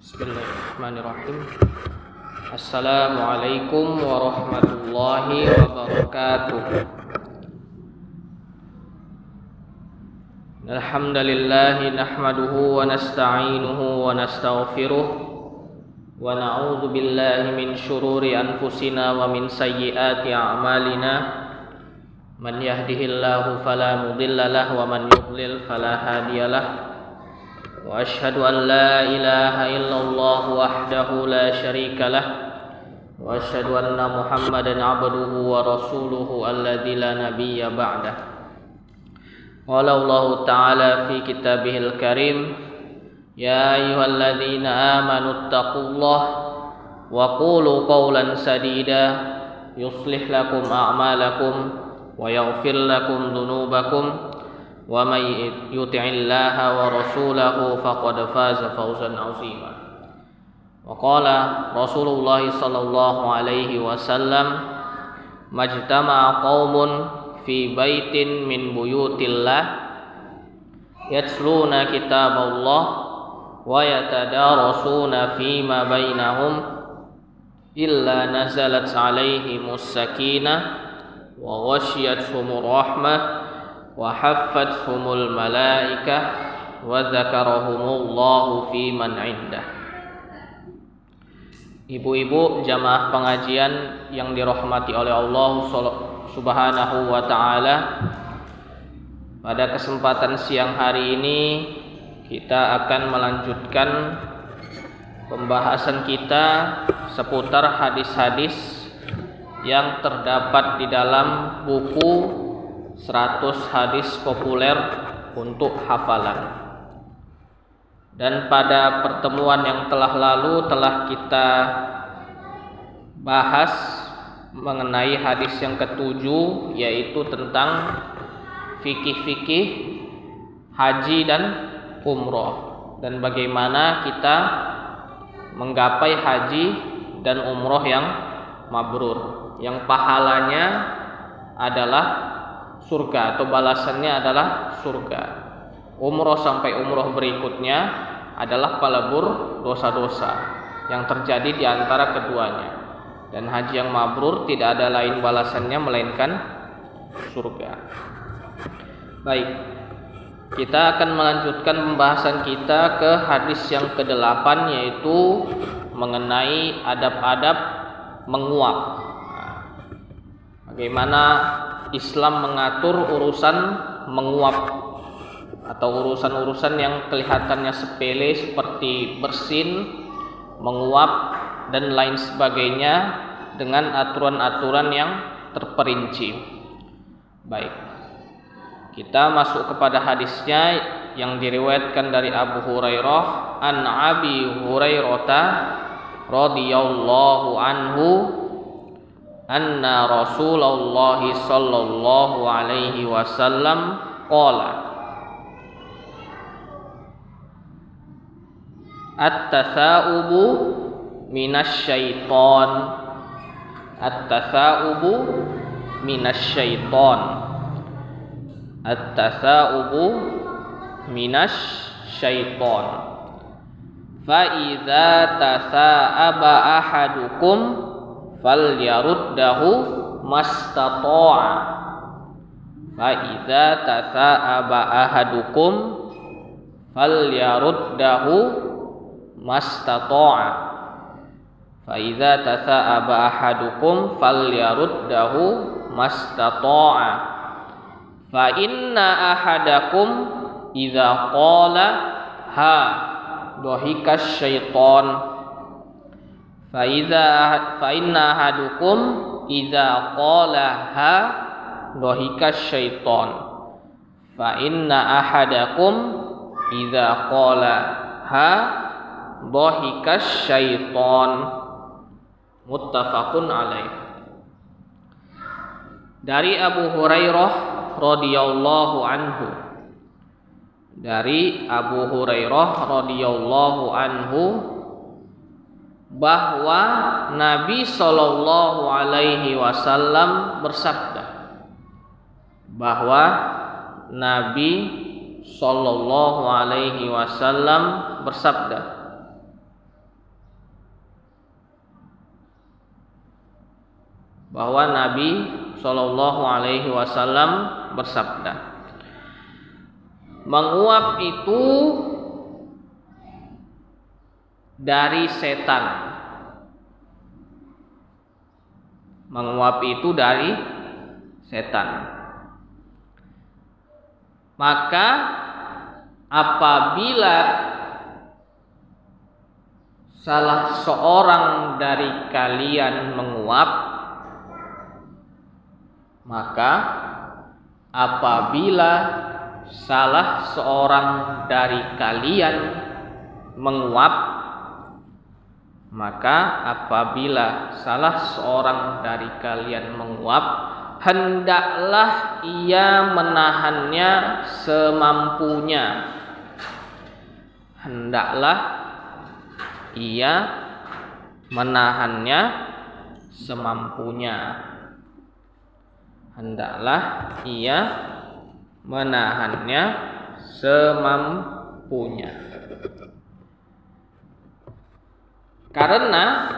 Bismillahirrahmanirrahim. Assalamualaikum warahmatullahi wabarakatuh. Alhamdulillahi nahmaduhu wa nasta'inuhu wa nastaghfiruh wa na'udzu billahi min syururi anfusina wa min sayyiati a'malina. Man yahdihillahu fala mudilla lahu wa man yudlil fala hadiyalah. Wa asyhadu an la ilaha illallah wahdahu la syarika lah wa asyhadu anna Muhammadan abduhu wa rasuluhu alladzi la nabiyya ba'dah. Qala Allah ta'ala fi kitabihil karim, ya ayyuhalladzina amanu taqullaha wa qulu qawlan sadida yuslih lakum a'malakum wa yaghfir lakum dhunubakum wa may yuti'illaha wa rasulahu faqad faza fawzan 'azima. Wa qala Rasulullah sallallahu alaihi wasallam, majtama'a qaumun fi baitin min buyutillah yatluna kitaballah wa yatadarasuna fima bainahum illa nazalat 'alaihimus sakinah wa ghasyiyatuhumur rahmah wa haffathumul malaikah wa dzakarahumullahu fi man 'indah. Ibu-ibu jamaah pengajian yang dirahmati oleh Allah Subhanahu wa taala, pada kesempatan siang hari ini kita akan melanjutkan pembahasan kita seputar hadis-hadis yang terdapat di dalam buku 100 hadis populer untuk hafalan. Dan pada pertemuan yang telah lalu telah kita bahas mengenai hadis yang ketujuh, yaitu tentang fikih-fikih haji dan umroh, dan bagaimana kita menggapai haji dan umroh yang mabrur, yang pahalanya adalah surga atau balasannya adalah surga. Umroh sampai umroh berikutnya adalah pelebur dosa-dosa yang terjadi di antara keduanya. Dan haji yang mabrur tidak ada lain balasannya melainkan surga. Baik, kita akan melanjutkan pembahasan kita ke hadis yang ke-8, yaitu mengenai adab-adab menguap. Bagaimana Islam mengatur urusan menguap atau urusan-urusan yang kelihatannya sepele seperti bersin, menguap dan lain sebagainya dengan aturan-aturan yang terperinci. Baik, kita masuk kepada hadisnya yang diriwayatkan dari Abu Hurairah, an Abi Hurairah radhiyallahu anhu anna Rasulullah sallallahu alaihi wasallam qala at-tasa'ubu minasyaiton, at-tasa'ubu minasyaiton, at-tasa'ubu minasyaiton, fa idza tasa'aba ahadukum falyaruddahu mastata'a, fa idza tasa'aba ahadukum falyaruddahu mastata'a, fa idza tasa'aba ahadukum falyaruddahu mastata'a, fa inna ahadakum idza qala ha dhahikas syaitan, fa inna ahadukum idza qala ha dhahikas syaitan, fa inna ahadakum idza qala ha dhahikas syaitan. Muttafaqun alaih. Dari Abu Hurairah radhiyallahu anhu, dari Abu Hurairah radhiyallahu anhu bahwa Nabi sallallahu alaihi wasallam bersabda, bahwa Nabi sallallahu alaihi wasallam bersabda, bahwa Nabi Shallallahu Alaihi Wasallam bersabda, menguap itu dari setan. Menguap itu dari setan. Maka apabila salah seorang dari kalian menguap, maka apabila salah seorang dari kalian menguap, maka apabila salah seorang dari kalian menguap, hendaklah ia menahannya semampunya. Hendaklah ia menahannya semampunya. Hendaklah ia menahannya semampunya. Karena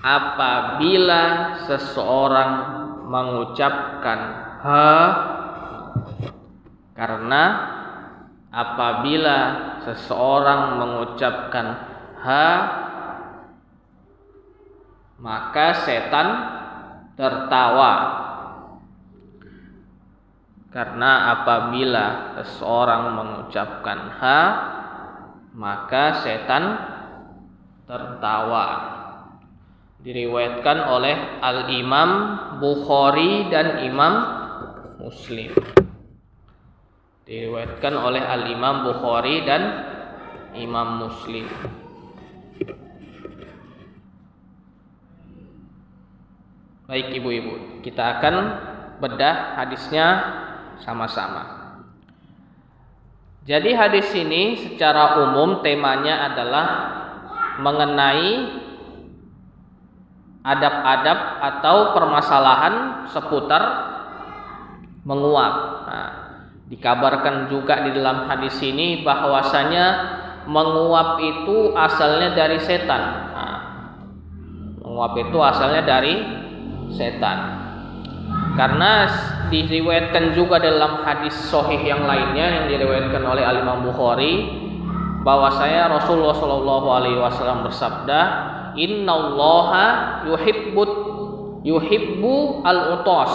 apabila seseorang mengucapkan maka setan tertawa. Karena apabila seseorang mengucapkan maka setan tertawa. Diriwayatkan oleh Al-Imam Bukhari dan Imam Muslim. Diriwayatkan oleh Al-Imam Bukhari dan Imam Muslim. Baik ibu-ibu, kita akan bedah hadisnya sama-sama. Jadi hadis ini secara umum temanya adalah mengenai adab-adab atau permasalahan seputar menguap. Nah, dikabarkan juga di dalam hadis ini bahwasanya menguap itu asalnya dari setan. Nah, menguap itu asalnya dari setan. Karena diriwayatkan juga dalam hadis sahih yang lainnya yang diriwayatkan oleh Al-Imam Bukhari bahwasanya Rasulullah Shallallahu Alaihi Wasallam bersabda, Innallaha yuhibbu al-utas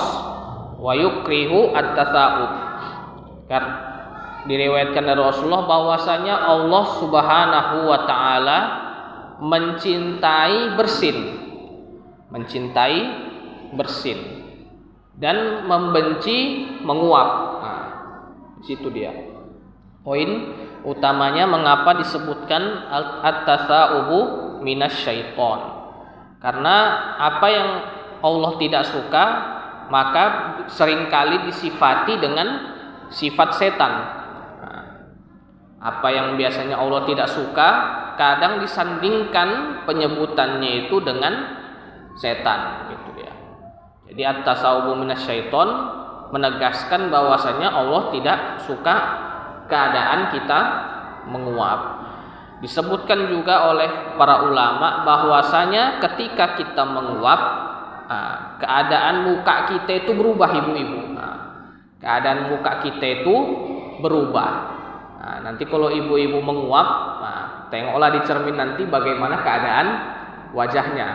wa yukrihu at-tasa'ub. Diriwayatkan dari Rasulullah bahwasanya Allah Subhanahu wa taala mencintai bersin dan membenci menguap. Nah, di situ dia poin utamanya mengapa disebutkan at-tasa'ubu minasyaiton. Karena apa yang Allah tidak suka maka seringkali disifati dengan sifat setan. Nah, apa yang biasanya Allah tidak suka kadang disandingkan penyebutannya itu dengan setan, gitu ya. Jadi at-tasawubu minasyaiton menegaskan bahwasanya Allah tidak suka keadaan kita menguap. Disebutkan juga oleh para ulama bahwasanya ketika kita menguap, keadaan muka kita itu berubah ibu-ibu. Keadaan muka kita itu berubah. Nanti kalau ibu-ibu menguap, tengoklah di cermin nanti bagaimana keadaan wajahnya.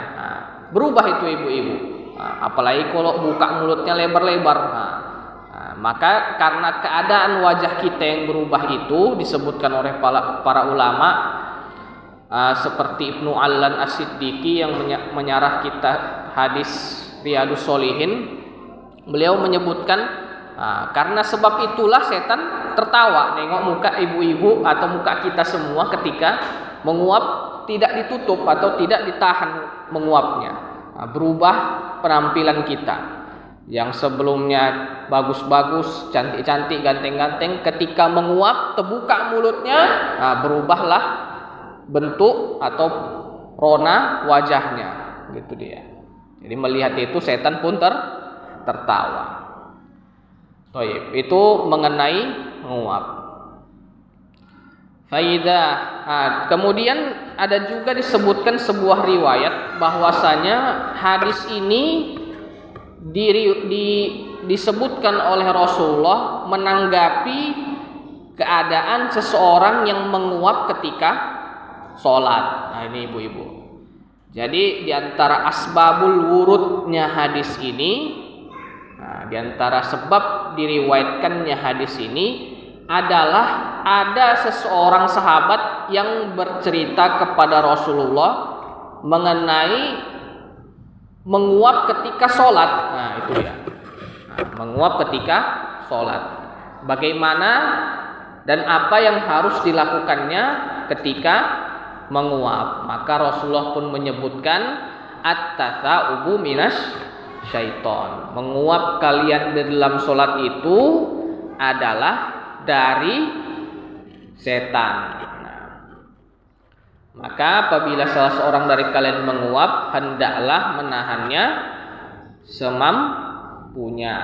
Berubah itu ibu-ibu. Apalagi kalau buka mulutnya lebar-lebar. Maka karena keadaan wajah kita yang berubah itu disebutkan oleh para ulama seperti Ibnu Allan As-Siddiqi yang menyarah kita hadis Riyadhus Shalihin, beliau menyebutkan karena sebab itulah setan tertawa nengok muka ibu-ibu atau muka kita semua ketika menguap tidak ditutup atau tidak ditahan menguapnya. Berubah penampilan kita yang sebelumnya bagus-bagus, cantik-cantik, ganteng-ganteng, ketika menguap terbuka mulutnya, berubahlah bentuk atau rona wajahnya, gitu dia. Jadi melihat itu setan pun tertawa. Itu mengenai menguap. Faidah. Kemudian ada juga disebutkan sebuah riwayat bahwasanya hadis ini disebutkan oleh Rasulullah menanggapi keadaan seseorang yang menguap ketika sholat. Nah ini ibu-ibu. Jadi diantara asbabul wurudnya hadis ini, diantara sebab diriwayatkannya hadis ini adalah ada seseorang sahabat yang bercerita kepada Rasulullah mengenai menguap ketika sholat. Nah itu ya, menguap ketika sholat. Bagaimana dan apa yang harus dilakukannya ketika menguap. Maka Rasulullah pun menyebutkan at-tatha'ubu minas syaiton. Menguap kalian di dalam sholat itu adalah dari setan. Maka apabila salah seorang dari kalian menguap, hendaklah menahannya semampunya.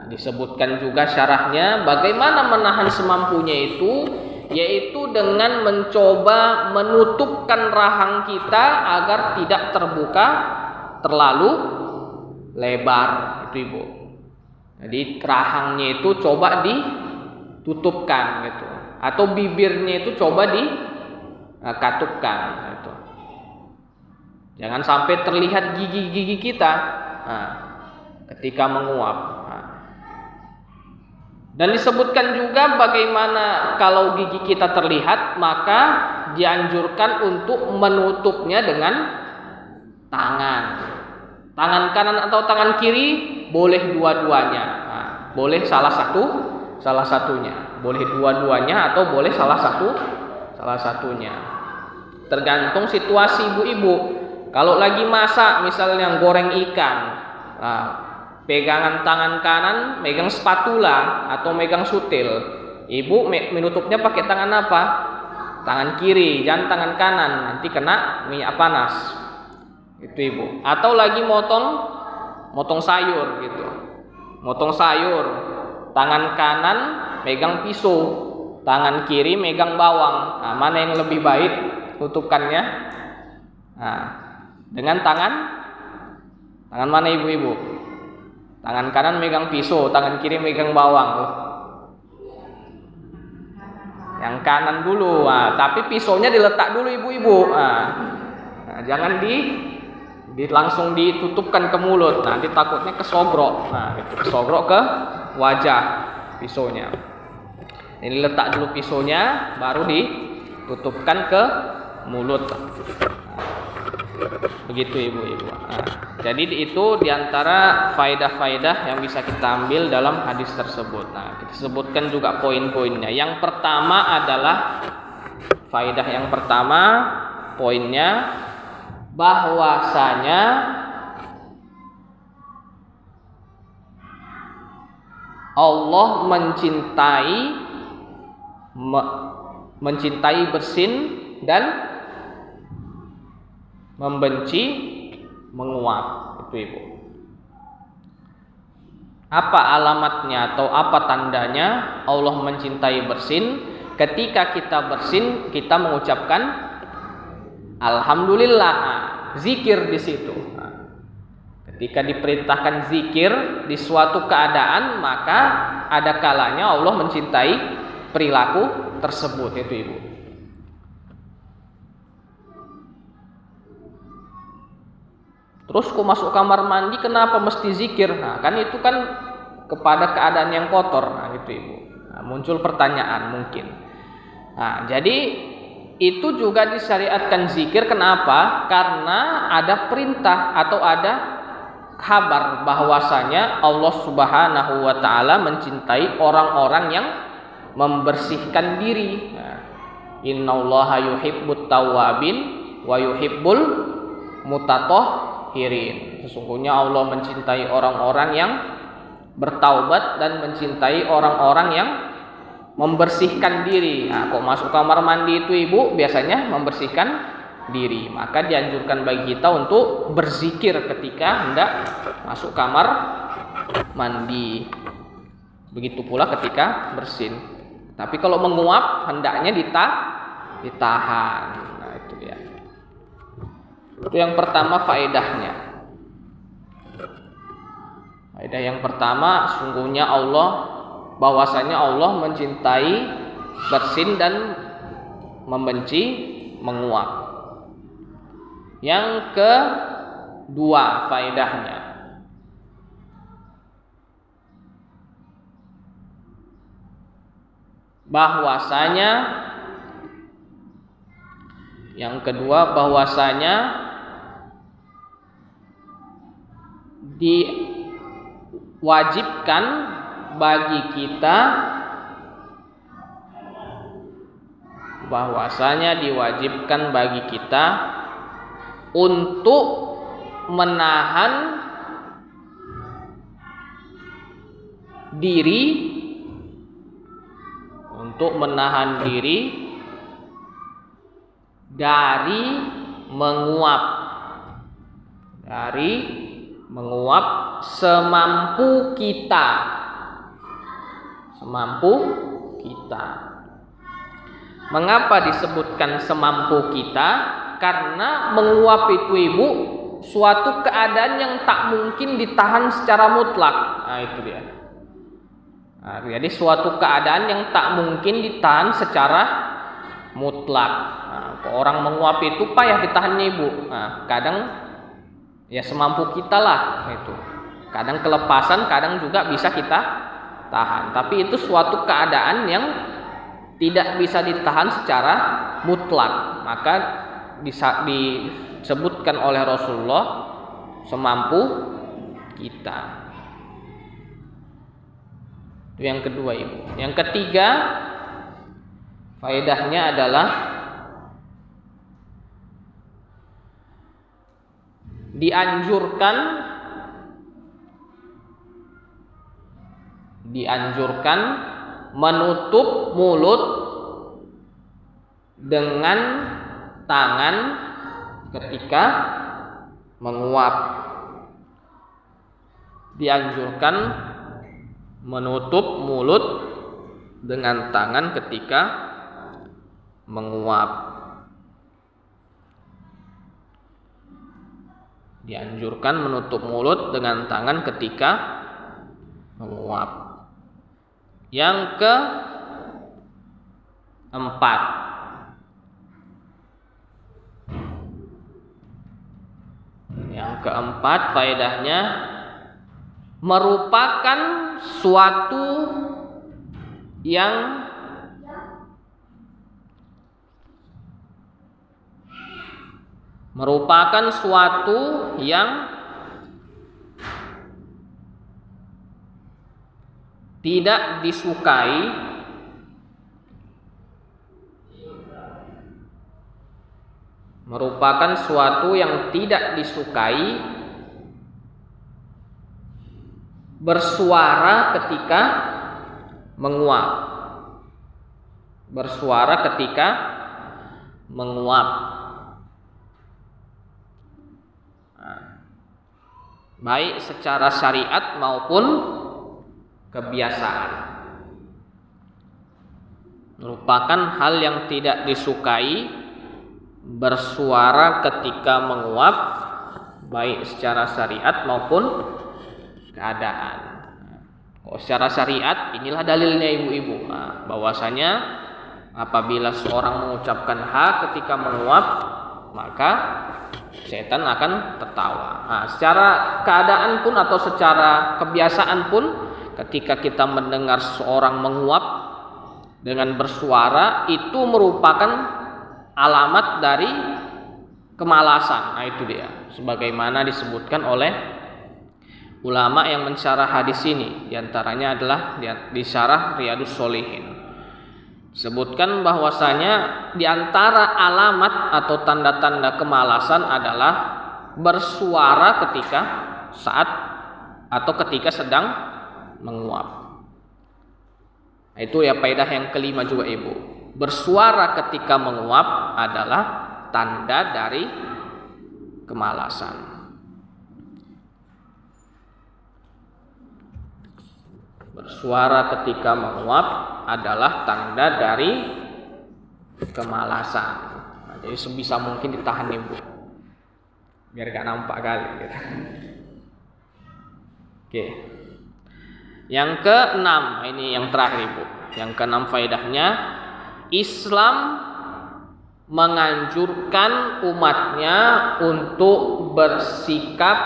Disebutkan juga syarahnya bagaimana menahan semampunya itu, yaitu dengan mencoba menutupkan rahang kita agar tidak terbuka terlalu lebar, itu ibu. Jadi rahangnya itu coba ditutupkan gitu, atau bibirnya itu coba dikatupkan gitu. Jangan sampai terlihat gigi-gigi kita ketika menguap. Dan disebutkan juga bagaimana kalau gigi kita terlihat, maka dianjurkan untuk menutupnya dengan tangan kanan atau tangan kiri, boleh dua-duanya. Boleh salah satunya, boleh dua-duanya atau boleh salah satunya. Tergantung situasi ibu-ibu. Kalau lagi masak misalnya goreng ikan, pegangan tangan kanan megang spatula atau megang sutil, ibu menutupnya pakai tangan apa? Tangan kiri, jangan tangan kanan, nanti kena minyak panas. Itu ibu. Atau lagi motong sayur gitu. Motong sayur, tangan kanan megang pisau, tangan kiri megang bawang. Mana yang lebih baik tutupannya? Dengan tangan mana ibu-ibu? Tangan kanan megang pisau, tangan kiri megang bawang. Yang kanan dulu, tapi pisaunya diletak dulu ibu-ibu. Jangan langsung ditutupkan ke mulut. Nanti takutnya kesogrok. Kesogrok ke wajah pisaunya. Ini letak dulu pisaunya, baru ditutupkan ke mulut. Begitu ibu-ibu. Jadi itu diantara faedah-faedah yang bisa kita ambil dalam hadis tersebut. Kita sebutkan juga poin-poinnya. Yang pertama adalah faedah yang pertama, poinnya bahwasanya Allah mencintai bersin dan membenci menguap. Itu ibu. Apa alamatnya atau apa tandanya Allah mencintai bersin? Ketika kita bersin, kita mengucapkan alhamdulillah, zikir di situ. Ketika diperintahkan zikir di suatu keadaan, maka ada kalanya Allah mencintai perilaku tersebut. Itu ibu. Terus kok masuk kamar mandi kenapa mesti zikir? Kan itu kan kepada keadaan yang kotor. Gitu ibu. Muncul pertanyaan mungkin. Jadi itu juga disyariatkan zikir. Kenapa? Karena ada perintah atau ada kabar bahwasanya Allah Subhanahu wa taala mencintai orang-orang yang membersihkan diri. Innallaha yuhibbut tawwabin wa yuhibbul mutatahhirin. Sesungguhnya Allah mencintai orang-orang yang bertaubat dan mencintai orang-orang yang membersihkan diri. Kok masuk kamar mandi itu ibu biasanya membersihkan diri. Maka dianjurkan bagi kita untuk berzikir ketika hendak masuk kamar mandi. Begitu pula ketika bersin. Tapi kalau menguap hendaknya ditahan. Nah, itu dia. Itu yang pertama faedahnya. Faedah yang pertama, sungguhnya bahwasanya Allah mencintai bersin dan membenci menguap. Yang kedua faedahnya, bahwasanya diwajibkan bagi kita untuk menahan diri dari menguap semampu kita. Mengapa disebutkan semampu kita? Karena menguap itu Ibu suatu keadaan yang tak mungkin ditahan secara mutlak. Nah, itu dia. Nah, jadi suatu keadaan yang tak mungkin ditahan secara mutlak. Nah, orang menguap itu payah ditahannya Ibu. Nah, kadang ya semampu kita lah itu. Kadang kelepasan, kadang juga bisa kita tahan. Tapi itu suatu keadaan yang tidak bisa ditahan secara mutlak. Maka disebutkan oleh Rasulullah semampu kita. Itu yang kedua Ibu. Yang ketiga faedahnya adalah dianjurkan menutup mulut dengan tangan ketika menguap. Dianjurkan menutup mulut dengan tangan ketika menguap. Dianjurkan menutup mulut dengan tangan ketika menguap. Yang keempat faedahnya merupakan suatu yang tidak disukai bersuara ketika menguap. Baik secara syariat maupun kebiasaan. Merupakan hal yang tidak disukai bersuara ketika menguap, baik secara syariat maupun keadaan. Kalau secara syariat, inilah dalilnya ibu-ibu. Nah, bahwasanya apabila seorang mengucapkan ha ketika menguap, maka setan akan tertawa. Nah, secara keadaan pun atau secara kebiasaan pun, ketika kita mendengar seorang menguap dengan bersuara, itu merupakan alamat dari kemalasan. Nah, itu dia. Sebagaimana disebutkan oleh ulama yang mensyarah hadis ini, diantaranya adalah di syarah Riyadhus Shalihin. Sebutkan bahwasanya diantara alamat atau tanda-tanda kemalasan adalah bersuara ketika sedang menguap. Itu ya faedah yang kelima juga ibu. Bersuara ketika menguap adalah tanda dari kemalasan. Bersuara ketika menguap adalah tanda dari kemalasan. Nah, jadi sebisa mungkin ditahan Ibu, biar gak nampak kali gitu. Oke. Yang keenam, ini yang terakhir Ibu. Yang keenam faedahnya, Islam menganjurkan umatnya untuk bersikap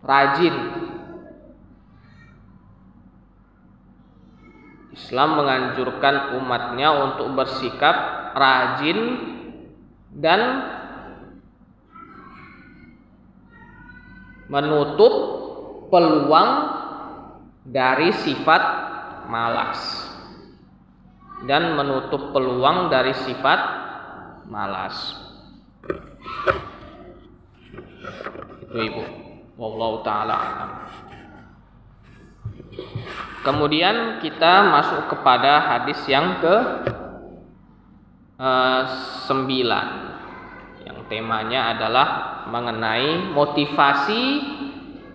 rajin. Islam menganjurkan umatnya untuk bersikap rajin dan menutup peluang dari sifat malas. Itu Ibu. Wallahu taala alam. Kemudian kita masuk kepada hadis yang ke 9 yang temanya adalah mengenai motivasi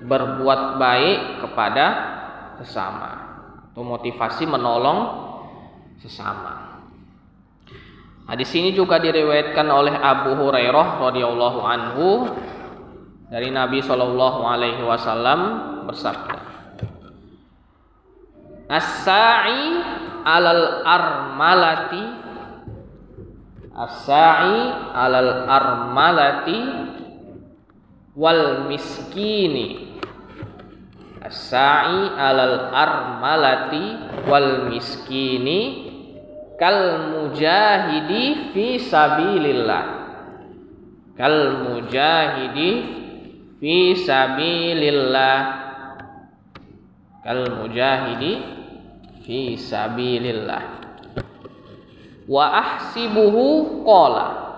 berbuat baik kepada sesama atau motivasi menolong sesama. Hadis ini juga diriwayatkan oleh Abu Hurairah radhiyallahu anhu dari Nabi sallallahu alaihi wasallam bersabda, As-sa'i 'alal armalati wal miskini. As-sa'i 'alal armalati wal miskini kal mujahidi fi sabilillah. Kal mujahidi fi sabilillah. Kal mujahidi fi sabilillah. Wa ahsibuhu qala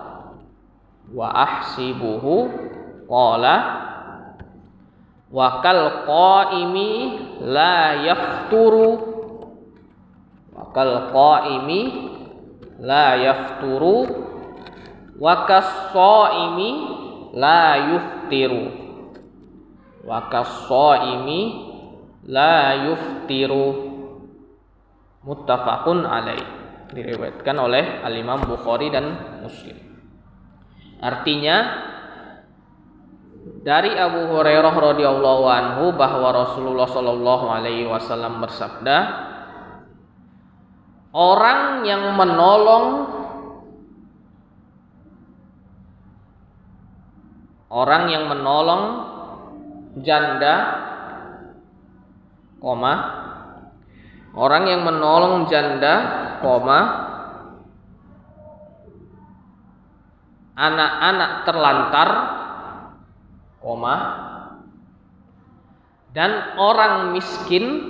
wa kal qaimi la yafturu wa kas shaimi la yuftiru muttafaqun alaih. Diriwayatkan oleh Al-Imam Bukhari dan Muslim. Artinya dari Abu Hurairah radhiyallahu anhu bahwa Rasulullah sallallahu alaihi wasallam bersabda, orang yang menolong janda, orang yang menolong janda, anak-anak terlantar, dan orang miskin.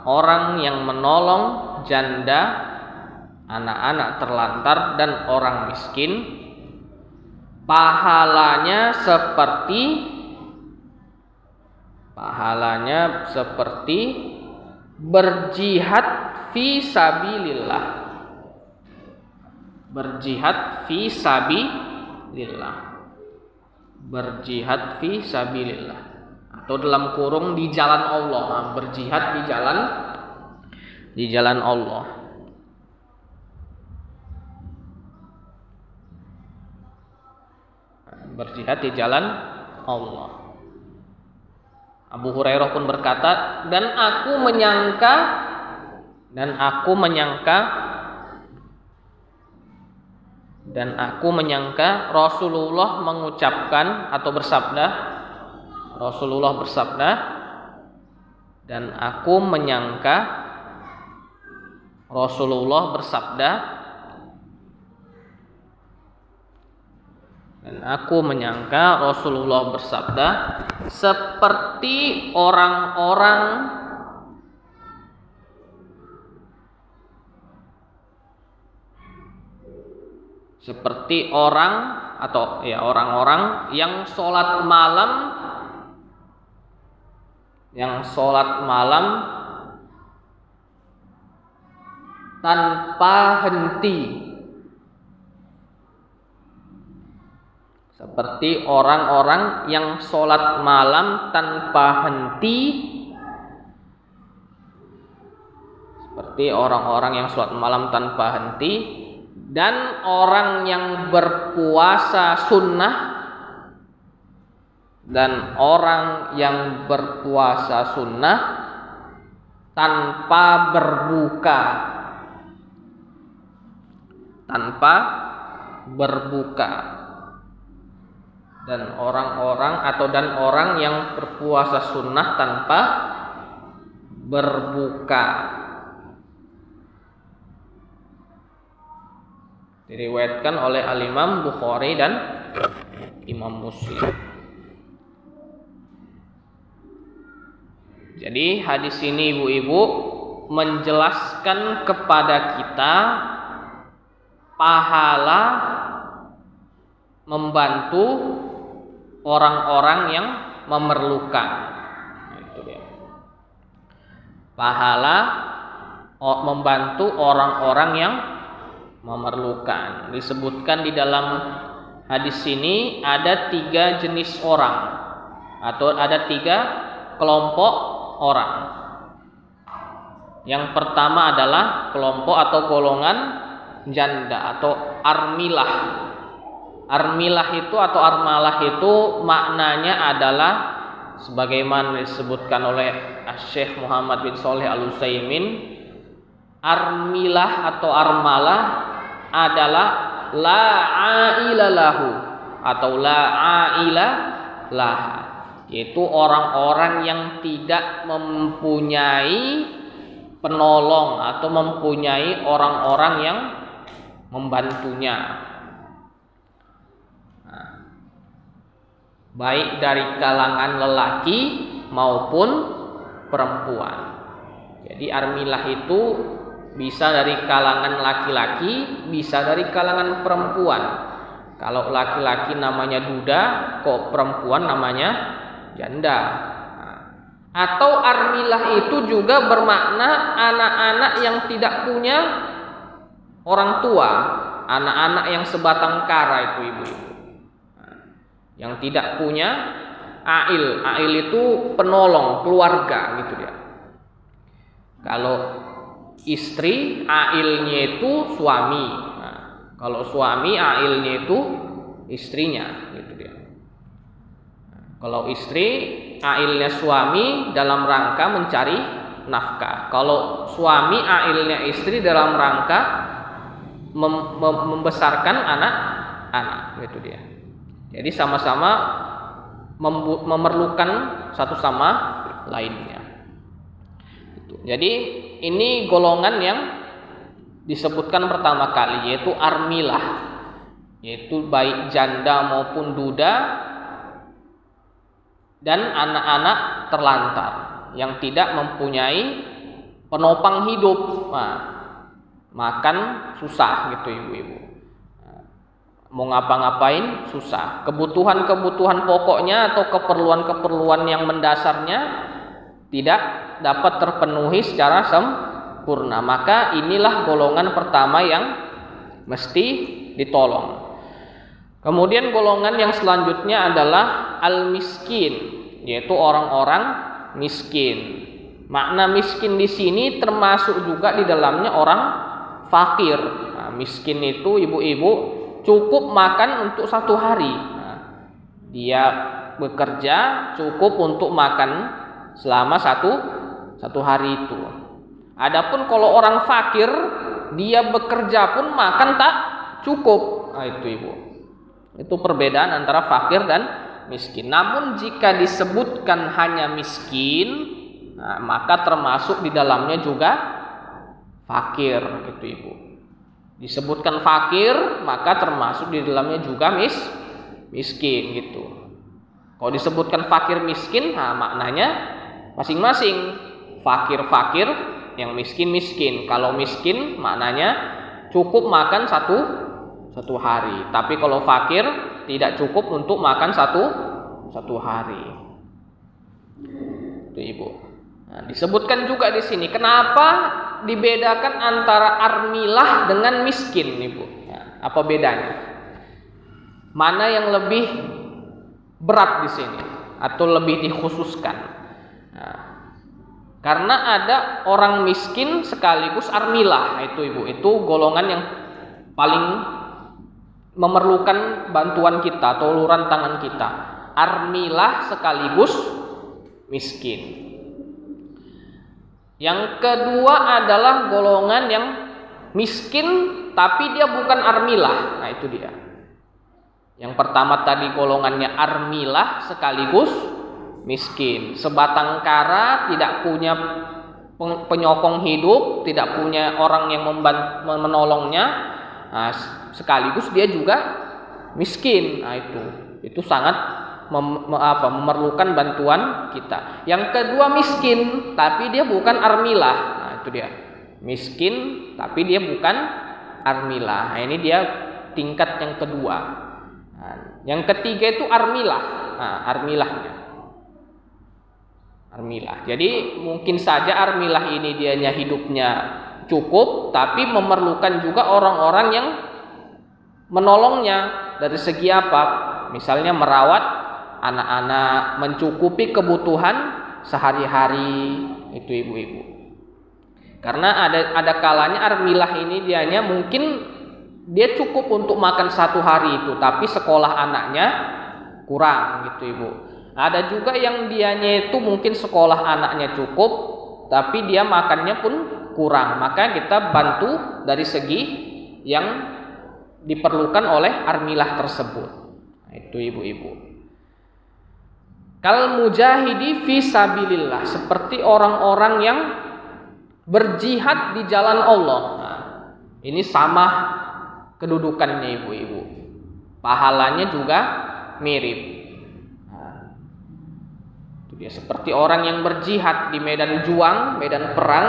Orang yang menolong janda, anak-anak terlantar, dan orang miskin, pahalanya seperti berjihad fi sabilillah. Berjihad fi sabilillah atau dalam kurung di jalan Allah. Berjihad di jalan Allah. Berjihad di jalan Allah. Abu Hurairah pun berkata, dan aku menyangka Rasulullah mengucapkan atau bersabda, dan aku menyangka Rasulullah bersabda seperti orang-orang orang-orang yang sholat malam yang sholat malam tanpa henti, seperti orang-orang yang sholat malam tanpa henti, seperti orang-orang yang sholat malam tanpa henti, dan orang yang berpuasa sunnah, dan orang yang berpuasa sunnah tanpa berbuka, dan orang yang berpuasa sunnah tanpa berbuka. Diriwayatkan oleh Al-Imam Bukhari dan Imam Muslim. Jadi hadis ini ibu-ibu menjelaskan kepada kita pahala membantu orang-orang yang memerlukan. Itu dia. Pahala membantu orang-orang yang memerlukan. Disebutkan di dalam hadis ini ada 3 jenis orang, atau ada 3 kelompok orang. Yang pertama adalah kelompok atau golongan janda atau armilah. Armilah itu atau armalah itu maknanya adalah sebagaimana disebutkan oleh Syekh Muhammad bin Shalih Al-Utsaimin, armilah atau armalah adalah la aila lahu atau la aila laha, yaitu orang-orang yang tidak mempunyai penolong atau mempunyai orang-orang yang membantunya, baik dari kalangan lelaki maupun perempuan. Jadi armilah itu bisa dari kalangan laki-laki, bisa dari kalangan perempuan. Kalau laki-laki namanya duda, kok perempuan namanya janda. Atau armilah itu juga bermakna anak-anak yang tidak punya orang tua, anak-anak yang sebatang kara itu ibu-ibu, yang tidak punya ail. Ail itu penolong keluarga gitu dia. Kalau istri, ailnya itu suami. Nah, kalau suami, ailnya itu istrinya gitu dia. Kalau istri, ailnya suami dalam rangka mencari nafkah. Kalau suami, ailnya istri dalam rangka membesarkan anak-anak gitu dia. Jadi sama-sama memerlukan satu sama lainnya. Jadi ini golongan yang disebutkan pertama kali, yaitu armilah, yaitu baik janda maupun duda dan anak-anak terlantar yang tidak mempunyai penopang hidup. Nah, makan susah gitu ibu-ibu, mau ngapa-ngapain susah, kebutuhan-kebutuhan pokoknya atau keperluan-keperluan yang mendasarnya tidak dapat terpenuhi secara sempurna. Maka inilah golongan pertama yang mesti ditolong. Kemudian golongan yang selanjutnya adalah al-miskin, yaitu orang-orang miskin. Makna miskin di sini termasuk juga di dalamnya orang fakir. Nah, miskin itu ibu-ibu cukup makan untuk 1 hari. Nah, dia bekerja cukup untuk makan selama satu hari itu. Adapun kalau orang fakir, dia bekerja pun makan tak cukup. Nah, itu ibu. Itu perbedaan antara fakir dan miskin. Namun jika disebutkan hanya miskin, nah, maka termasuk di dalamnya juga fakir, gitu ibu. Disebutkan fakir, maka termasuk di dalamnya juga miskin, gitu. Kalau disebutkan fakir miskin, nah maknanya masing-masing. Fakir, yang miskin. Kalau miskin maknanya cukup makan satu hari. Tapi kalau fakir tidak cukup untuk makan satu hari. Itu Ibu. Nah, disebutkan juga di sini kenapa dibedakan antara armilah dengan miskin, Ibu. Nah, apa bedanya? Mana yang lebih berat di sini atau lebih dikhususkan? Nah, karena ada orang miskin sekaligus armilah, itu Ibu. Itu golongan yang paling memerlukan bantuan kita atau uluran tangan kita. Armilah sekaligus miskin. Yang kedua adalah golongan yang miskin tapi dia bukan armilah. Nah, itu dia. Yang pertama tadi golongannya armilah sekaligus miskin. Sebatang kara, tidak punya penyokong hidup, tidak punya orang yang menolongnya. Nah, sekaligus dia juga miskin. Nah, itu sangat memerlukan bantuan kita. Yang kedua miskin tapi dia bukan armilah. Nah, itu dia. Miskin tapi dia bukan armilah. Nah, ini dia tingkat yang kedua. Nah, yang ketiga itu armilah. Nah, armilahnya. Armilah. Jadi mungkin saja armilah ini dianya hidupnya cukup tapi memerlukan juga orang-orang yang menolongnya dari segi apa? Misalnya merawat anak-anak, mencukupi kebutuhan sehari-hari, itu ibu-ibu. Karena ada kalanya armilah ini dianya mungkin dia cukup untuk makan satu hari itu, tapi sekolah anaknya kurang, gitu ibu. Ada juga yang dianya itu mungkin sekolah anaknya cukup, tapi dia makannya pun kurang. Maka kita bantu dari segi yang diperlukan oleh armilah tersebut. Nah, itu ibu-ibu. Kal mujahidi fi sabilillah, seperti orang-orang yang berjihad di jalan Allah. Nah, ini sama kedudukannya ibu-ibu. Pahalanya juga mirip. Nah, itu dia, seperti orang yang berjihad di medan juang, medan perang,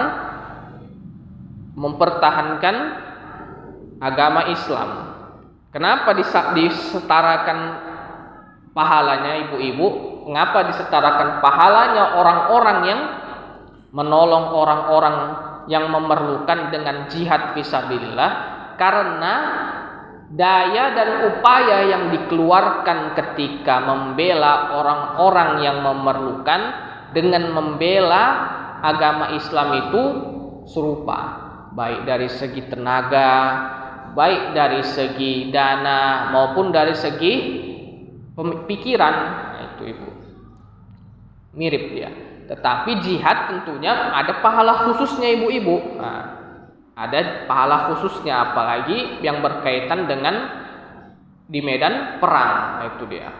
mempertahankan agama Islam. Kenapa disetarakan pahalanya ibu-ibu? Mengapa disetarakan pahalanya orang-orang yang menolong orang-orang yang memerlukan dengan jihad fisabilillah? Karena daya dan upaya yang dikeluarkan ketika membela orang-orang yang memerlukan dengan membela agama Islam itu serupa, baik dari segi tenaga, baik dari segi dana maupun dari segi pikiran. Itu ibu, mirip dia. Tetapi jihad tentunya ada pahala khususnya ibu-ibu. Nah, ada pahala khususnya, apalagi yang berkaitan dengan di medan perang. Nah, itu dia,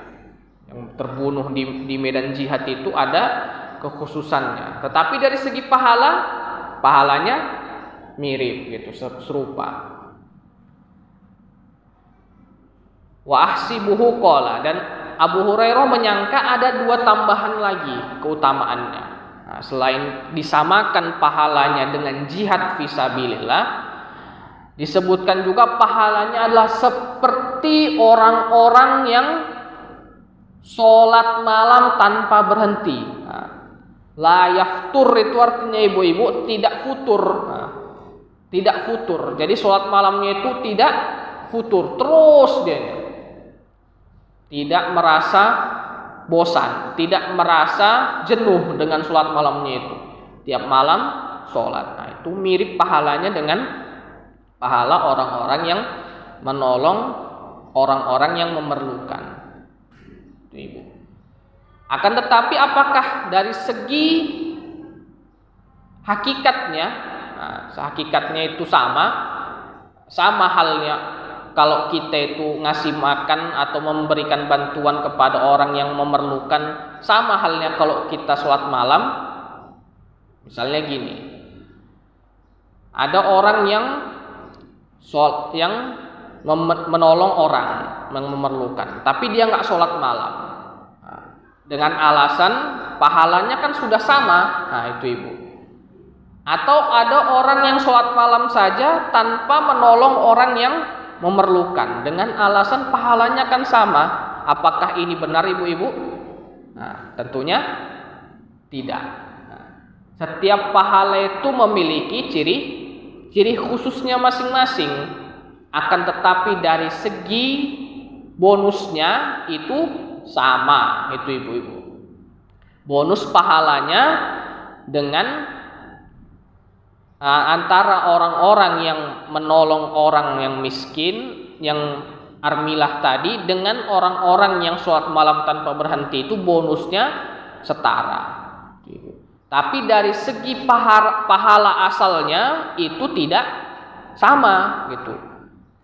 yang terbunuh di medan jihad itu ada kekhususannya. Tetapi dari segi pahalanya mirip, gitu, serupa. Wa ahsibuhu qala, dan Abu Hurairah menyangka ada dua tambahan lagi keutamaannya. Nah, selain disamakan pahalanya dengan jihad fisabilillah, disebutkan juga pahalanya adalah seperti orang-orang yang sholat malam tanpa berhenti. Nah, la yaftur itu artinya ibu-ibu tidak futur. Nah, tidak futur. Jadi sholat malamnya itu tidak futur, terus dia. Tidak merasa bosan, tidak merasa jenuh dengan sholat malamnya itu. Tiap malam sholat. Nah, itu mirip pahalanya dengan pahala orang-orang yang menolong orang-orang yang memerlukan. Itu ibu. Akan tetapi apakah dari segi hakikatnya, hakikatnya itu sama halnya kalau kita itu ngasih makan atau memberikan bantuan kepada orang yang memerlukan, sama halnya kalau kita sholat malam. Misalnya gini, ada orang yang menolong orang yang memerlukan, tapi dia nggak sholat malam. Nah, dengan alasan pahalanya kan sudah sama. Nah, itu ibu. Atau ada orang yang sholat malam saja tanpa menolong orang yang memerlukan dengan alasan pahalanya kan sama. Apakah ini benar ibu-ibu? Nah, tentunya Tidak. Nah, setiap pahala itu memiliki ciri khususnya masing-masing. Akan tetapi dari segi bonusnya itu sama, itu ibu-ibu. Bonus pahalanya dengan antara orang-orang yang menolong orang yang miskin, yang armilah tadi, dengan orang-orang yang sholat malam tanpa berhenti, itu bonusnya setara. Tapi dari segi pahala asalnya itu tidak sama gitu.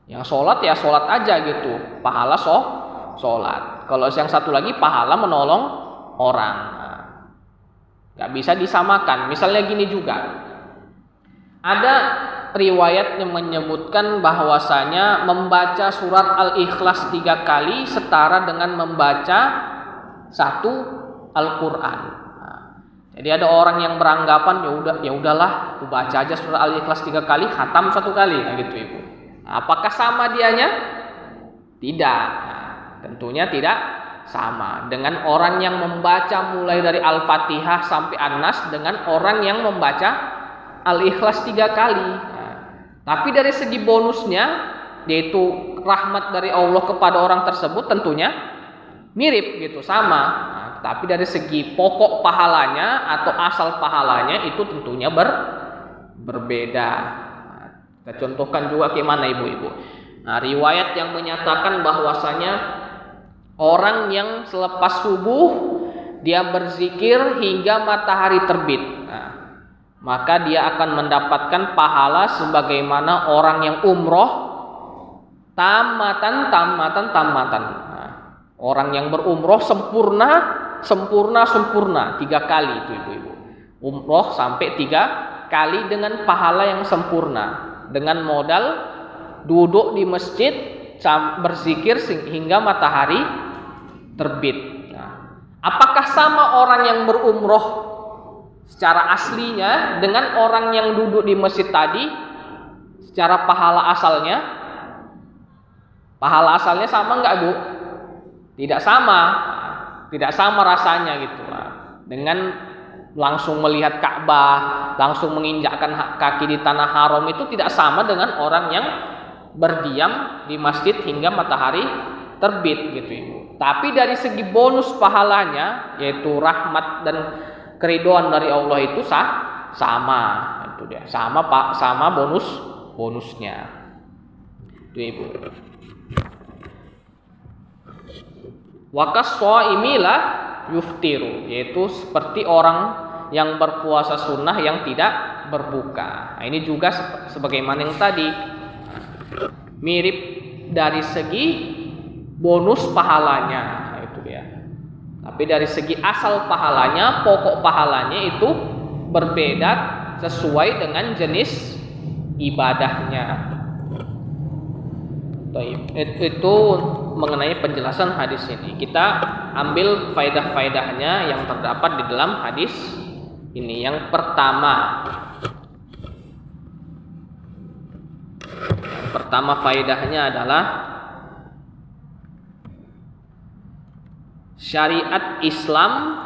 Yang sholat ya sholat aja gitu, pahala sholat. Kalau yang satu lagi pahala menolong orang, nggak bisa disamakan. Misalnya gini juga, ada riwayat yang menyebutkan bahwasanya membaca surat Al-Ikhlas 3 kali setara dengan membaca satu Al-Quran. Jadi ada orang yang beranggapan ya udahlah, aku baca aja surat Al-Ikhlas 3 kali, khatam 1 kali, gitu ibu. Apakah sama dianya? Tidak. Tentunya tidak sama dengan orang yang membaca mulai dari Al-Fatihah sampai An-Nas dengan orang yang membaca Al-Ikhlas 3 kali. Tapi dari segi bonusnya, yaitu rahmat dari Allah kepada orang tersebut, tentunya mirip gitu, sama. Tapi dari segi pokok pahalanya atau asal pahalanya itu tentunya berbeda. Kita contohkan juga gimana ibu-ibu. Nah, riwayat yang menyatakan bahwasanya orang yang selepas subuh dia berzikir hingga matahari terbit, maka dia akan mendapatkan pahala sebagaimana orang yang umroh tamatan. Orang yang berumroh sempurna 3 kali itu ibu-ibu. Umroh sampai 3 kali dengan pahala yang sempurna, dengan modal duduk di masjid berzikir hingga matahari terbit. Apakah sama orang yang berumroh secara aslinya dengan orang yang duduk di masjid tadi secara pahala asalnya? Pahala asalnya sama enggak, Bu? Tidak sama rasanya gitu. Dengan langsung melihat Ka'bah, langsung menginjakkan kaki di tanah haram itu tidak sama dengan orang yang berdiam di masjid hingga matahari terbit gitu ibu. Tapi dari segi bonus pahalanya, yaitu rahmat dan keridhaan dari Allah itu sama, itu dia. Sama bonusnya. Itu ibu. Wakas shaimilah yuftiru, yaitu seperti orang yang berpuasa sunnah yang tidak berbuka. Nah, ini juga sebagaimana yang tadi, mirip dari segi bonus pahalanya, itu dia. Tapi dari segi asal pahalanya, pokok pahalanya itu berbeda sesuai dengan jenis ibadahnya. Itu mengenai penjelasan hadis ini. Kita ambil faedah-faedahnya yang terdapat di dalam hadis ini. Yang pertama faedahnya adalah syariat Islam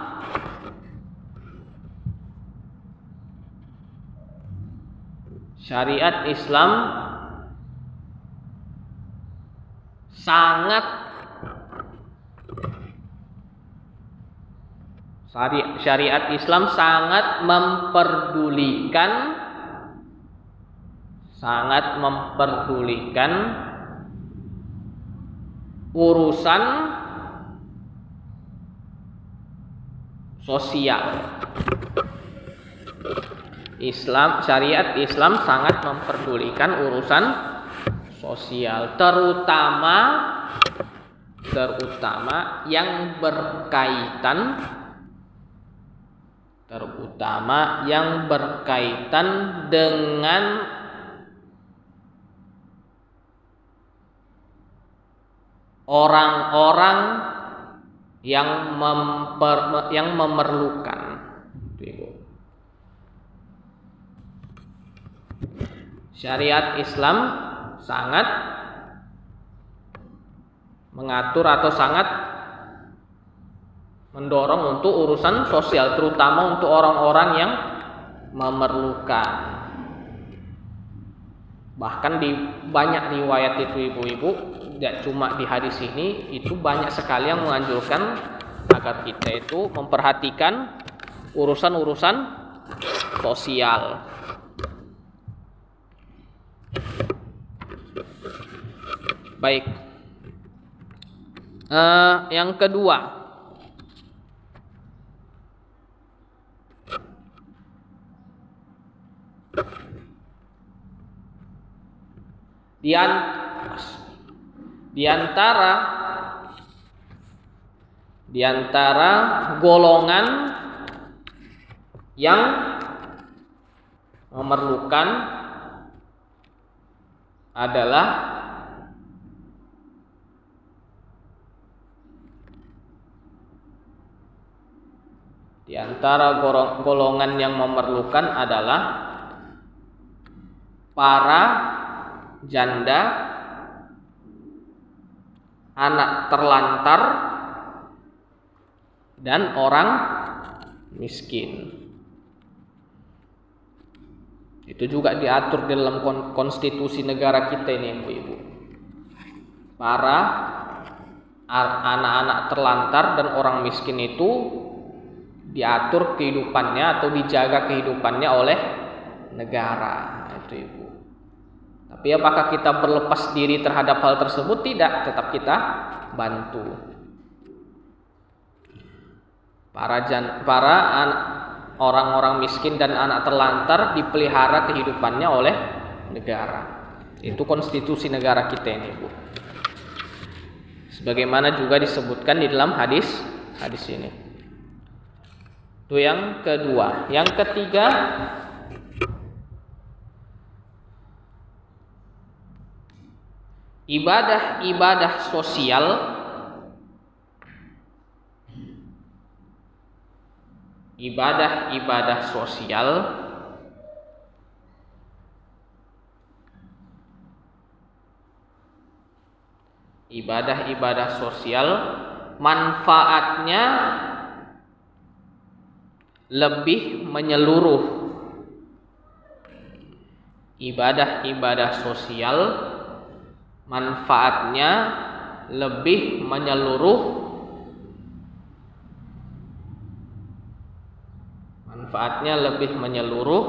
sangat memperdulikan urusan sosial. Syariat Islam sangat memperdulikan urusan sosial, terutama yang berkaitan dengan orang-orang yang memerlukan. Syariat Islam sangat mengatur atau sangat mendorong untuk urusan sosial, terutama untuk orang-orang yang memerlukan. Bahkan di banyak riwayat itu ibu-ibu, tidak cuma di hadis ini, itu banyak sekali yang menganjurkan agar kita itu memperhatikan urusan-urusan sosial. Baik. Yang kedua, di antara golongan yang memerlukan adalah golongan yang memerlukan adalah para janda, anak terlantar, dan orang miskin. Itu juga diatur di dalam konstitusi negara kita ini, ibu-ibu. Para anak-anak terlantar dan orang miskin itu diatur kehidupannya atau dijaga kehidupannya oleh negara, itu ibu. Tapi apakah kita berlepas diri terhadap hal tersebut? Tidak, tetap kita bantu. Para orang-orang miskin dan anak terlantar dipelihara kehidupannya oleh negara. Itu konstitusi negara kita ini, Bu. Sebagaimana juga disebutkan di dalam hadis ini. Itu yang kedua. Yang ketiga, ibadah-ibadah sosial manfaatnya lebih menyeluruh. Ibadah-ibadah sosial manfaatnya lebih menyeluruh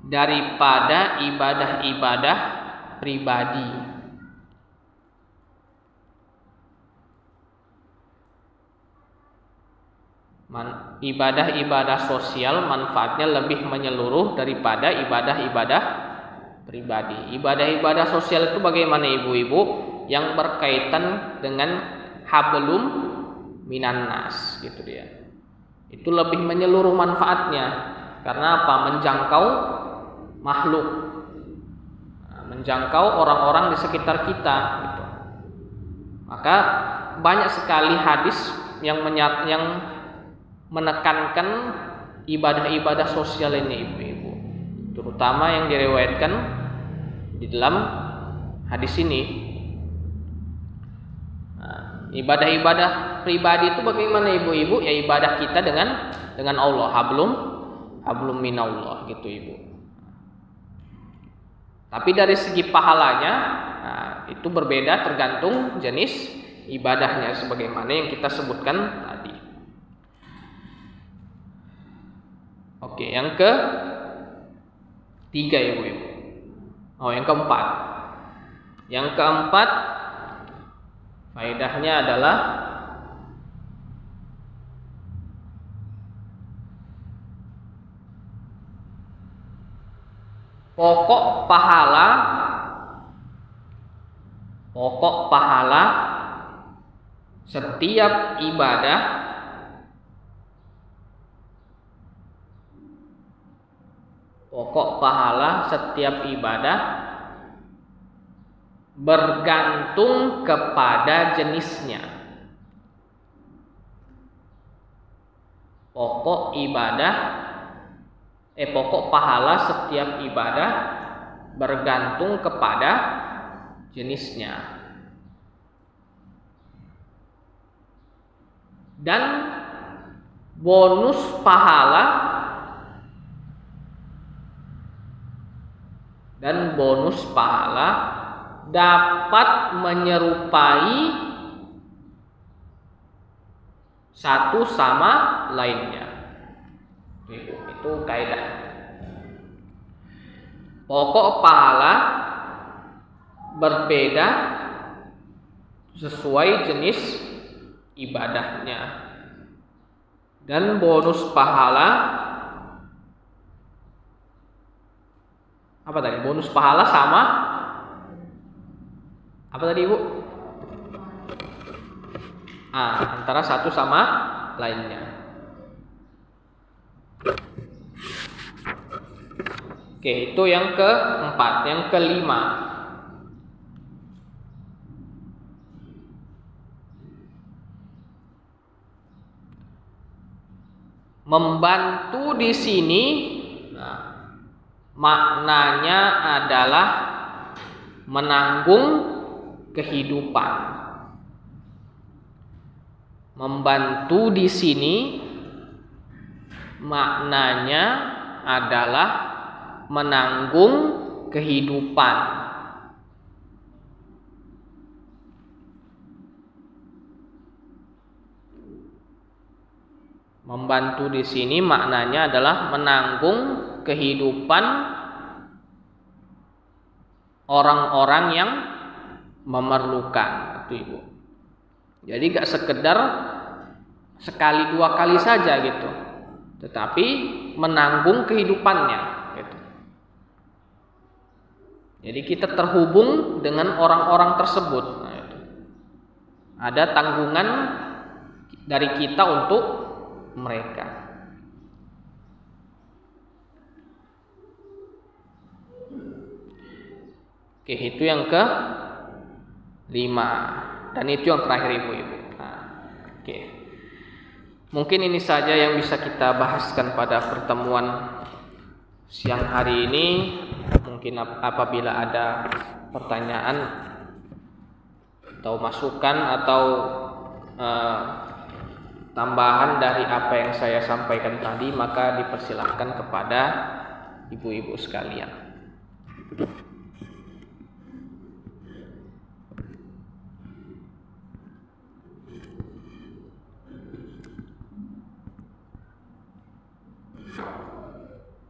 daripada ibadah-ibadah pribadi. Ibadah-ibadah sosial manfaatnya lebih menyeluruh daripada ibadah-ibadah pribadi. Ibadah-ibadah sosial itu bagaimana, ibu-ibu? Yang berkaitan dengan hablum minan nas, gitu dia. Itu lebih menyeluruh manfaatnya. Karena apa? Menjangkau makhluk, menjangkau orang-orang di sekitar kita, gitu. Maka banyak sekali hadis yang menekankan ibadah-ibadah sosial ini, ibu-ibu, terutama yang diriwayatkan di dalam hadis ini. Nah, ibadah-ibadah pribadi itu bagaimana, ibu-ibu? Ya ibadah kita dengan Allah, hablum minallah, gitu, ibu. Tapi dari segi pahalanya, itu berbeda tergantung jenis ibadahnya, sebagaimana yang kita sebutkan tadi. Oke, yang ketiga, ibu-ibu. Yang keempat. Yang keempat, faedahnya adalah pokok pahala setiap ibadah bergantung kepada jenisnya. Pokok pahala setiap ibadah bergantung kepada jenisnya. dan bonus pahala dapat menyerupai satu sama lainnya. Itu kaidah. Pokok pahala berbeda sesuai jenis ibadahnya, dan bonus pahala apa tadi? Bonus pahala sama apa tadi, Ibu? Antara satu sama lainnya. Oke, itu yang keempat. Yang kelima, membantu di sini maknanya adalah menanggung kehidupan. Membantu di sini maknanya adalah menanggung kehidupan. Membantu di sini maknanya adalah menanggung kehidupan orang-orang yang memerlukan, itu Ibu. Jadi gak sekedar sekali dua kali saja gitu, tetapi menanggung kehidupannya gitu. Jadi kita terhubung dengan orang-orang tersebut. Gitu. Ada tanggungan dari kita untuk mereka. Oke, itu yang ke-5, dan itu yang terakhir Ibu-ibu. Oke. Mungkin ini saja yang bisa kita bahaskan pada pertemuan siang hari ini. Mungkin apabila ada pertanyaan atau masukan atau tambahan dari apa yang saya sampaikan tadi, maka dipersilahkan kepada ibu-ibu sekalian.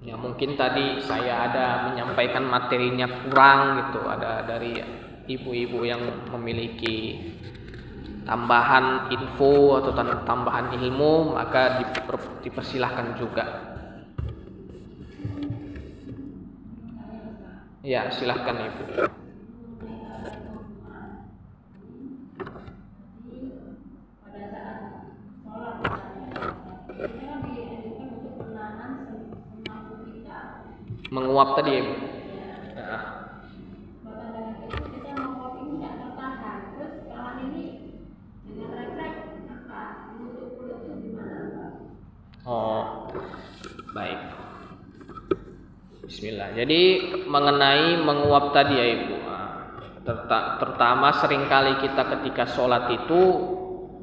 Ya, mungkin tadi saya ada menyampaikan materinya kurang gitu, ada dari ibu-ibu yang memiliki tambahan info atau tambahan ilmu, maka dipersilahkan juga. Ya, silahkan Ibu. Menguap tadi ya, Ibu. Oh, baik. Bismillah. Jadi mengenai menguap tadi ya Ibu, terutama seringkali kita ketika sholat itu,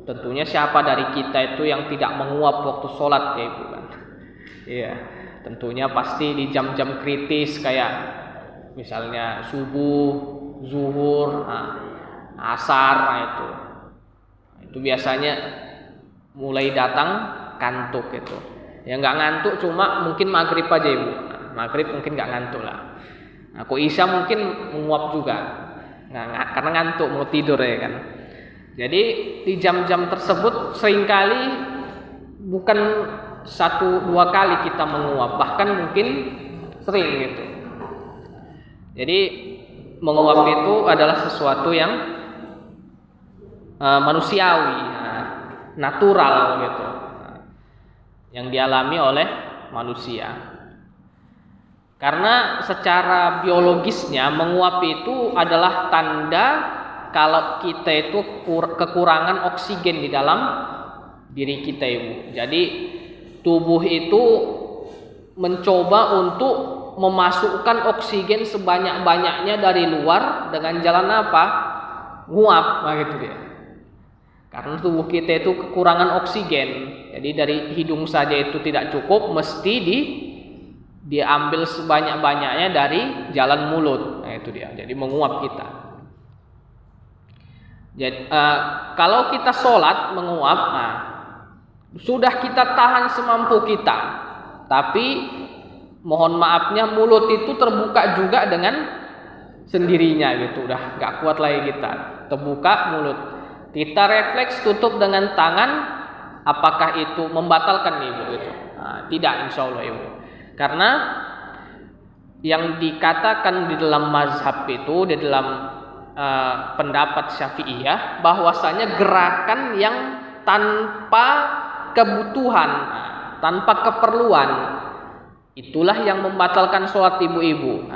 tentunya siapa dari kita itu yang tidak menguap waktu sholat ya Ibu kan? Iya. Tentunya pasti di jam-jam kritis kayak misalnya subuh, zuhur, asar, itu biasanya mulai datang kantuk itu. Ya nggak ngantuk cuma mungkin maghrib aja Ibu. Maghrib mungkin nggak ngantuk lah. Aku isya mungkin menguap juga, karena ngantuk mau tidur ya kan. Jadi di jam-jam tersebut seringkali bukan 1-2 kali kita menguap, bahkan mungkin sering gitu. Jadi menguap itu adalah sesuatu yang manusiawi, natural gitu, yang dialami oleh manusia. Karena secara biologisnya menguap itu adalah tanda kalau kita itu kekurangan oksigen di dalam diri kita Ibu. Jadi tubuh itu mencoba untuk memasukkan oksigen sebanyak-banyaknya dari luar dengan jalan apa? Nguap, gitu dia. Karena tubuh kita itu kekurangan oksigen. Jadi dari hidung saja itu tidak cukup, mesti diambil sebanyak-banyaknya dari jalan mulut. Nah, itu dia. Jadi menguap kita. Jadi kalau kita sholat menguap, sudah kita tahan semampu kita. Tapi mohon maafnya mulut itu terbuka juga dengan sendirinya gitu. Udah gak kuat lagi kita. Terbuka mulut. Kita refleks tutup dengan tangan, apakah itu membatalkan ibu itu? Tidak, insya Allah ibu. Karena yang dikatakan di dalam mazhab itu, di dalam pendapat Syafi'iyah, bahwasanya gerakan yang tanpa kebutuhan, tanpa keperluan, itulah yang membatalkan sholat ibu-ibu.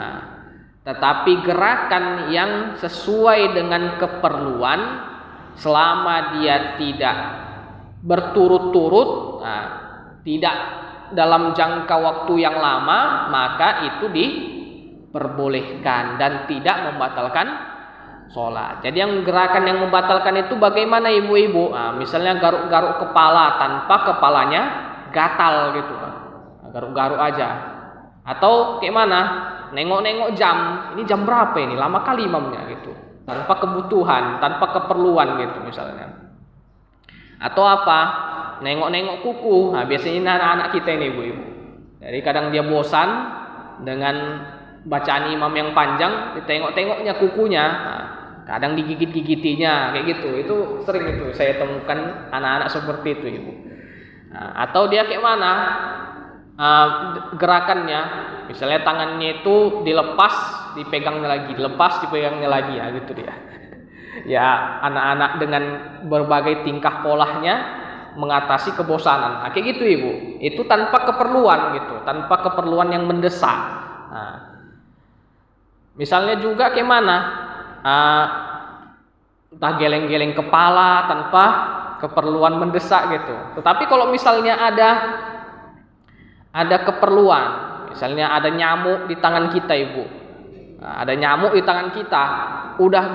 Tetapi gerakan yang sesuai dengan keperluan, selama dia tidak berturut-turut, tidak dalam jangka waktu yang lama, maka itu diperbolehkan dan tidak membatalkan sholat. Jadi yang gerakan yang membatalkan itu bagaimana ibu-ibu? Misalnya garuk-garuk kepala tanpa kepalanya gatal gitu, garuk-garuk aja. Atau kayak mana? Nengok-nengok jam, ini jam berapa ini? Lama kali imamnya gitu. Tanpa kebutuhan, tanpa keperluan gitu misalnya. Atau apa? Nengok-nengok kuku. Biasanya anak-anak kita ini ibu-ibu. Jadi kadang dia bosan dengan bacaan imam yang panjang, ditengok-tengoknya kukunya. Kadang digigit-gigitinya kayak gitu. Itu sering itu saya temukan anak-anak seperti itu ibu. Atau dia kayak mana? Gerakannya, misalnya tangannya itu dilepas, dipegangnya lagi, dilepas, dipegangnya lagi, ya gitu dia. Ya anak-anak dengan berbagai tingkah polanya mengatasi kebosanan. Kayak gitu ibu. Itu tanpa keperluan gitu, tanpa keperluan yang mendesak. Misalnya juga kayak mana? Entah geleng-geleng kepala tanpa keperluan mendesak gitu. Tetapi kalau misalnya ada keperluan, misalnya ada nyamuk di tangan kita ibu, ada nyamuk di tangan kita, udah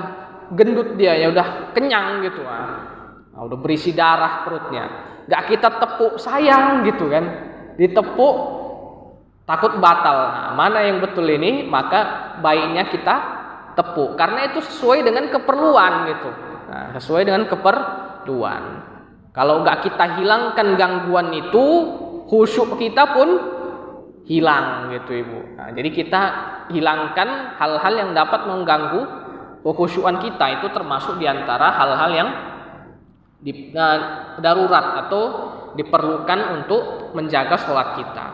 gendut dia ya, udah kenyang gitu, udah berisi darah perutnya, gak kita tepuk, sayang gitu kan, ditepuk takut batal. Mana yang betul ini? Maka baiknya kita tepuk, karena itu sesuai dengan keperluan gitu. Sesuai dengan keperluan. Kalau gak kita hilangkan gangguan itu, khusyuk kita pun hilang gitu ibu. Jadi kita hilangkan hal-hal yang dapat mengganggu kekhusyuan kita. Itu termasuk diantara hal-hal yang darurat atau diperlukan untuk menjaga sholat kita.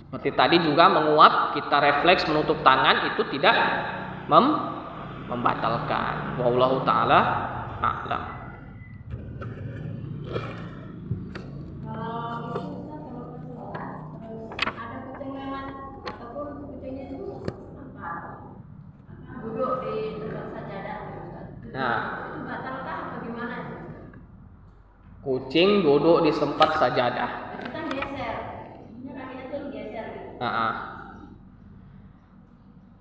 Seperti tadi juga menguap, kita refleks menutup tangan, itu tidak membatalkan. Wallahu ta'ala a'lam. Duduk di tempat sajadah, itu batalkah atau gimana? Kucing duduk di tempat sajadah. Kita geser, ini kakinya tuh geser gitu.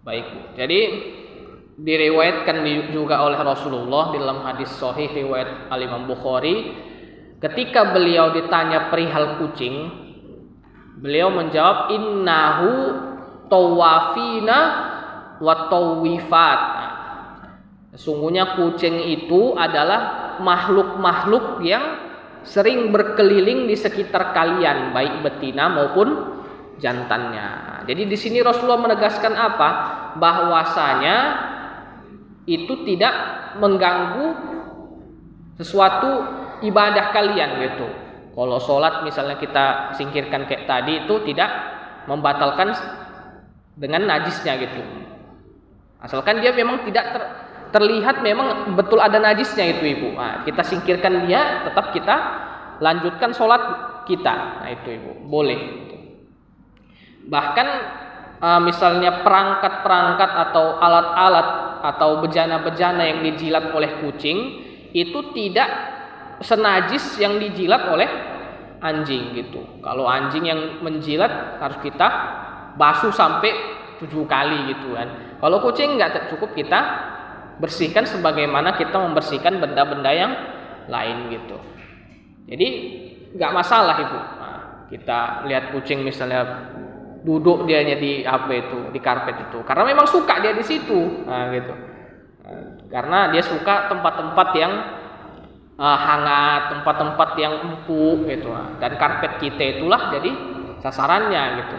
Baik, jadi diriwayatkan juga oleh Rasulullah di dalam hadis sahih riwayat Al-Imam Bukhari, ketika beliau ditanya perihal kucing, beliau menjawab, innahu tawafina wa tawifat. Sesungguhnya kucing itu adalah makhluk-makhluk yang sering berkeliling di sekitar kalian, baik betina maupun jantannya. Jadi di sini Rasulullah menegaskan apa? Bahwasanya itu tidak mengganggu sesuatu ibadah kalian gitu. Kalau sholat misalnya kita singkirkan kayak tadi, itu tidak membatalkan dengan najisnya gitu. Asalkan dia memang tidak terlihat memang betul ada najisnya itu ibu. Kita singkirkan dia, tetap kita lanjutkan sholat kita. Itu ibu, boleh. Bahkan misalnya perangkat-perangkat atau alat-alat atau bejana-bejana yang dijilat oleh kucing itu tidak senajis yang dijilat oleh anjing gitu. Kalau anjing yang menjilat harus kita basuh sampai 7 kali gitu kan. Kalau kucing nggak cukup kita bersihkan sebagaimana kita membersihkan benda-benda yang lain gitu. Jadi nggak masalah ibu. Nah, kita lihat kucing misalnya duduk dianya di apa itu, di karpet itu, karena memang suka dia di situ, nah, gitu. Karena dia suka tempat-tempat yang hangat, tempat-tempat yang empuk gitu. Dan karpet kita itulah jadi sasarannya gitu.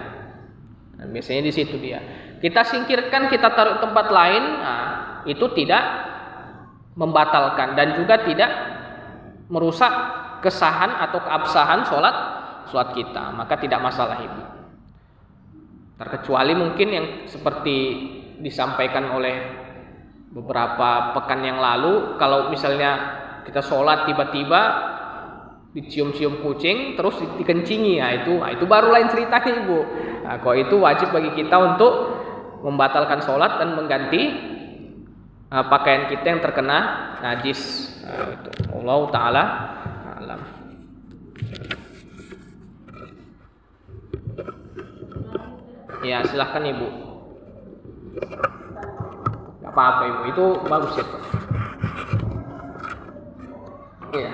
Dan biasanya di situ dia. Kita singkirkan, kita taruh tempat lain, nah, itu tidak membatalkan dan juga tidak merusak kesahan atau keabsahan sholat kita, maka tidak masalah ibu. Terkecuali mungkin yang seperti disampaikan oleh beberapa pekan yang lalu, kalau misalnya kita sholat tiba-tiba dicium-cium kucing terus dikencingi, nah itu baru lain ceritanya ibu. Nah, kok itu wajib bagi kita untuk membatalkan sholat dan mengganti pakaian kita yang terkena najis. Nah, itu Allah Ta'ala alam. Ya silahkan ibu. Gak apa-apa ibu, itu bagus itu. Iya.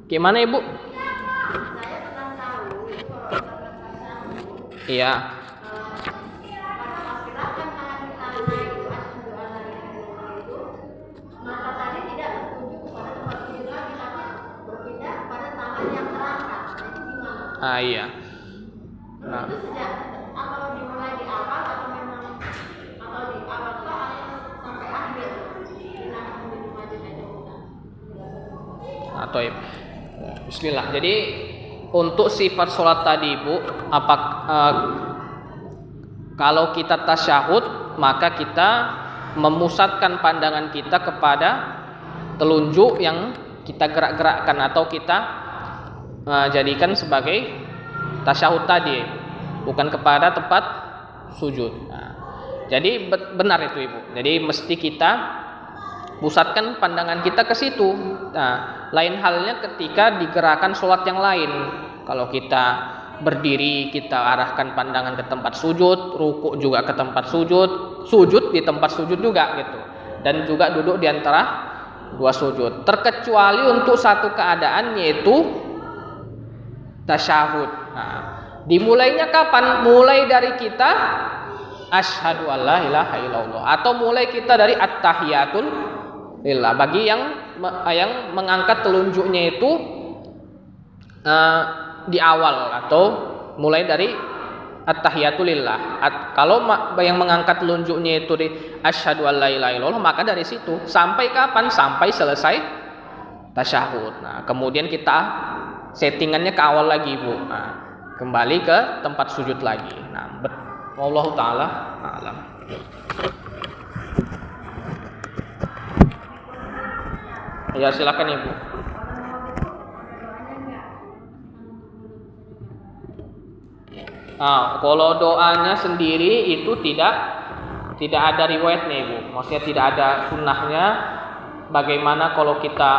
Gimana ibu? Saya pernah tahu itu kalau kita Iya. mata tadi tidak tertuju kepada tempat sujud lagi, tapi berpindah pada tangan yang terangkat. Nah, itu gimana? Iya. Nah, Itu sejak atau dimulai di awal atau memang atau di awal sampai akhir? Nah, menuju maju aja bukan? atau ibu. Bismillah. Jadi untuk sifat sholat tadi ibu, kalau kita tasyahud maka kita memusatkan pandangan kita kepada telunjuk yang kita gerak-gerakkan atau kita jadikan sebagai tasyahud tadi, bukan kepada tempat sujud. Nah, jadi benar itu ibu. Jadi mesti kita pusatkan pandangan kita ke situ. Nah, lain halnya ketika digerakkan sholat yang lain. Kalau kita berdiri, kita arahkan pandangan ke tempat sujud, rukuk juga ke tempat sujud, sujud di tempat sujud juga gitu, dan juga duduk di antara dua sujud. Terkecuali untuk satu keadaan yaitu tasyahud. Nah, dimulainya kapan? Mulai dari kita asyhadu alla ilaha illallah atau mulai kita dari at-tahiyatul lillah. Bagi yang mengangkat telunjuknya itu di awal atau mulai dari at-tahiyatul lillah. Kalau yang mengangkat telunjuknya itu di asyhadu alla ilaha illallah, maka dari situ sampai kapan? Sampai selesai tasyahud. Nah, kemudian kita settingannya ke awal lagi, Bu. Nah, kembali ke tempat sujud lagi. Nah, wallahu taala alam. Ya, silakan Ibu. Nah, kalau doanya sendiri itu tidak ada riwayatnya Ibu. Maksudnya tidak ada sunnahnya. Bagaimana kalau kita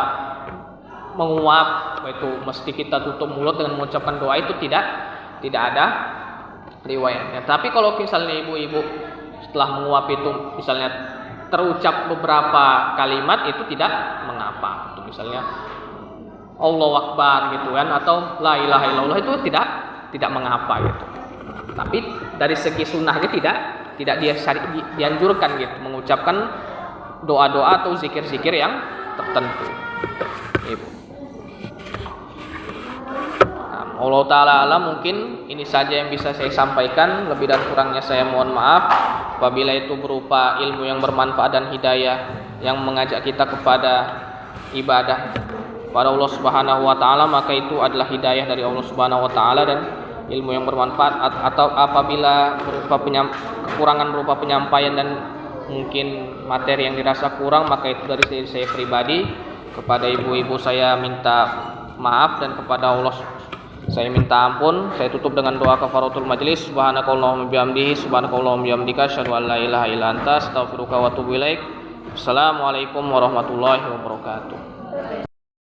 menguap, itu mesti kita tutup mulut dengan mengucapkan doa, itu tidak ada riwayatnya. Tapi kalau misalnya ibu-ibu setelah menguap itu misalnya terucap beberapa kalimat, itu tidak mengapa. Itu misalnya Allahu Akbar gitu kan, atau la ilaha illallah, itu tidak mengapa gitu. Tapi dari segi sunnahnya tidak dianjurkan gitu mengucapkan doa-doa atau zikir-zikir yang tertentu. Ibu. Allah Ta'ala alam, mungkin ini saja yang bisa saya sampaikan. Lebih dan kurangnya saya mohon maaf. Apabila itu berupa ilmu yang bermanfaat dan hidayah yang mengajak kita kepada ibadah kepada Allah Subhanahu wa Ta'ala, maka itu adalah hidayah dari Allah Subhanahu wa Ta'ala dan ilmu yang bermanfaat. Atau apabila berupa kekurangan berupa penyampaian dan mungkin materi yang dirasa kurang, maka itu dari diri saya pribadi. Kepada ibu-ibu saya minta maaf, dan kepada Allah Saya minta ampun. Saya tutup dengan doa kafaratul majlis. Subhanakallahumma bihamdihi, subhanakallahumma bihamdika, asyhadu an la ilaha illa anta, astaghfiruka wa atubu ilaik. Assalamualaikum warahmatullahi wabarakatuh.